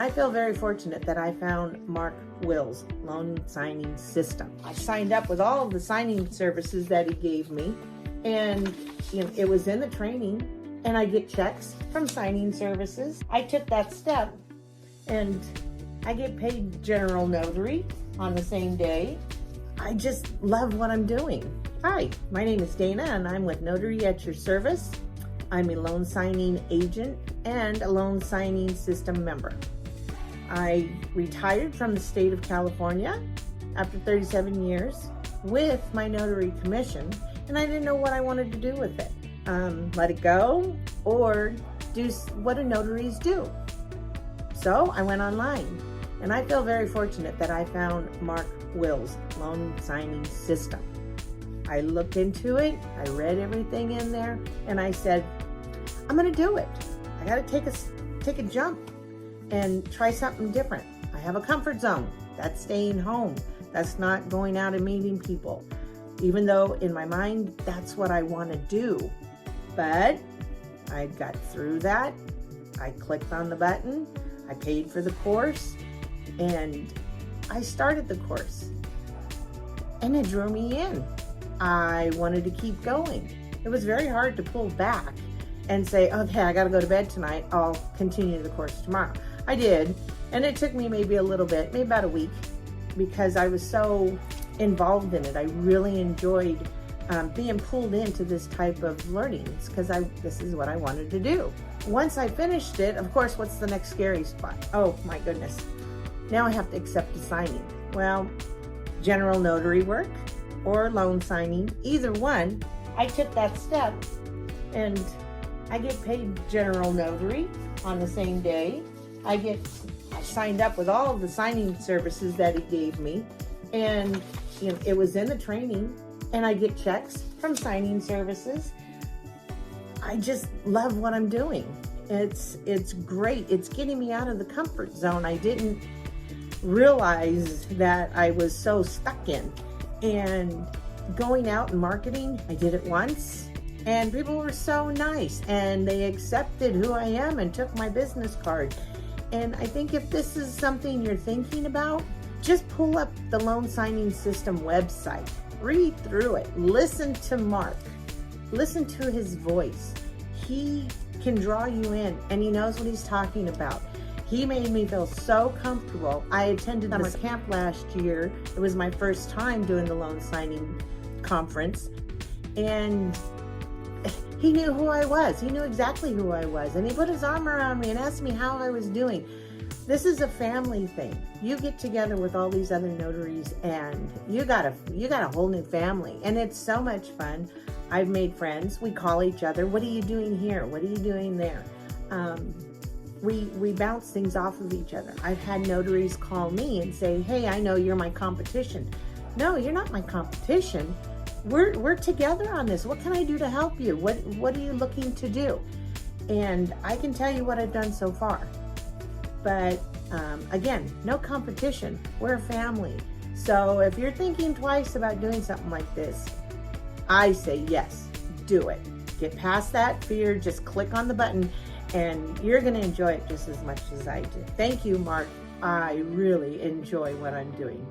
I feel very fortunate that I found Mark Will's loan signing system. I signed up with all of the signing services that he gave me, and it was in the training, and I get checks from signing services. I took that step, and I get paid general notary on the same day. I just love what I'm doing. Hi, my name is Dana, and I'm with Notary at your service. I'm a loan signing agent and a loan signing system member. I retired from the state of California after 37 years with my notary commission, and I didn't know what I wanted to do with it. Let it go or do what do notaries do? So I went online, and I feel very fortunate that I found Mark Will's loan signing system. I looked into it, I read everything in there, and I said, I'm gonna do it. I gotta take a jump and try something different. I have a comfort zone. That's staying home. That's not going out and meeting people. Even though in my mind, that's what I want to do. But I got through that. I clicked on the button. I paid for the course, and I started the course. And it drew me in. I wanted to keep going. It was very hard to pull back and say, okay, I gotta go to bed tonight. I'll continue the course tomorrow. I did, and it took me maybe a little bit, maybe about a week, because I was so involved in it. I really enjoyed being pulled into this type of learnings because this is what I wanted to do. Once I finished it, of course, what's the next scary spot? Oh my goodness. Now I have to accept a signing. Well, general notary work or loan signing, either one, I took that step, and I get paid general notary on the same day. I signed up with all of the signing services that he gave me, and it was in the training, and I get checks from signing services. I just love what I'm doing. It's great. It's getting me out of the comfort zone I didn't realize that I was so stuck in. And going out and marketing, I did it once, and people were so nice, and they accepted who I am and took my business card. And I think if this is something you're thinking about, just pull up the loan signing system website, read through it, listen to Mark, listen to his voice. He can draw you in, and he knows what he's talking about. He made me feel so comfortable. I attended summer camp last year. It was my first time doing the loan signing conference, and he knew who I was. He knew exactly who I was, and he put his arm around me and asked me how I was doing. This is a family thing. You get together with all these other notaries, and you got a whole new family, and it's so much fun. I've made friends. We call each other. What are you doing here? What are you doing there? We bounce things off of each other. I've had notaries call me and say, hey, I know you're my competition. No, you're not my competition. We're together on this. What can I do to help you? What are you looking to do? And I can tell you what I've done so far. But again, no competition. We're a family. So if you're thinking twice about doing something like this, I say yes, do it. Get past that fear, just click on the button, and you're gonna enjoy it just as much as I do. Thank you, Mark. I really enjoy what I'm doing.